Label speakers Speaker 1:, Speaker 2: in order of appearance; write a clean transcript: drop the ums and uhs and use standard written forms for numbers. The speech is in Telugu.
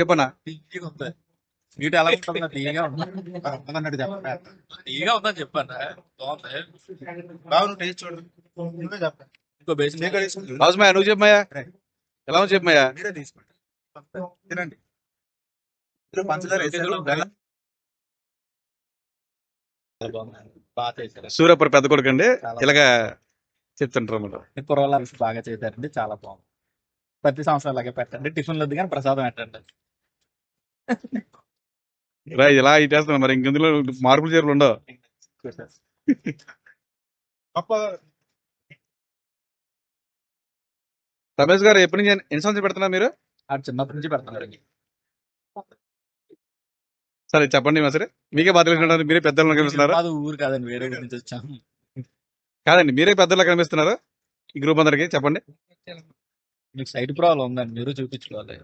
Speaker 1: చెప్పనా
Speaker 2: తీయగా ఉంది. స్వీట్ ఎలా ఉంటుందా? తీయగా ఉంది.
Speaker 3: అన్నట్టు చెప్పండి.
Speaker 2: తీయగా ఉందని చెప్పాను. బాగుంది.
Speaker 3: బాబు నువ్వు టేస్ట్ చూడు, నువ్వే చెప్పండి.
Speaker 2: ఇంకో బేసిన్
Speaker 1: అవసరమయ్యా నువ్వు చెప్పమయ్యా ఎలా ఉంది చెప్పమయ్యా
Speaker 3: మీరే తీసుకోండి, తినండి. ఇందులో పంచదార వేసారు, బెల్లం.
Speaker 2: బాగా చేశారు.
Speaker 1: సూర్యపూర్ పెద్ద కొడుకు అండి ఇలాగా చెప్తుంటారు అన్నమాట.
Speaker 2: కుర్రవాళ్ళు బాగా చేశారండి. చాలా బాగుంది. ప్రతి సంవత్సరం అలాగే పెట్టండి. టిఫిన్ వద్దు కానీ ప్రసాదం పెట్టండి.
Speaker 1: ఇలా ఇలా ఇటేస్తున్నాం మరి ఇంకెందులో మార్పులు చేరులు ఉండవు.
Speaker 3: గొప్ప
Speaker 1: రమేష్ గారు ఎప్పటి నుంచి ఎన్ని సంవత్సరాలు పెడుతున్నారు మీరు?
Speaker 2: ఆడు చిన్నప్పటి నుంచి పెడుతున్నారు.
Speaker 1: సరే చెప్పండి సరే మీకే బాధ తెలిసినట్టు మీరే పెద్దలు కనిపిస్తున్నారు.
Speaker 2: అది ఊరు కాదండి, వేరే ఊరి నుంచి వచ్చాము.
Speaker 1: కాదండి మీరే పెద్దలు కనిపిస్తున్నారు ఈ గ్రూప్ అందరికి చెప్పండి.
Speaker 2: మీకు సైట్ ప్రాబ్లం ఉందండి, మీరు చూపించుకోవాలి.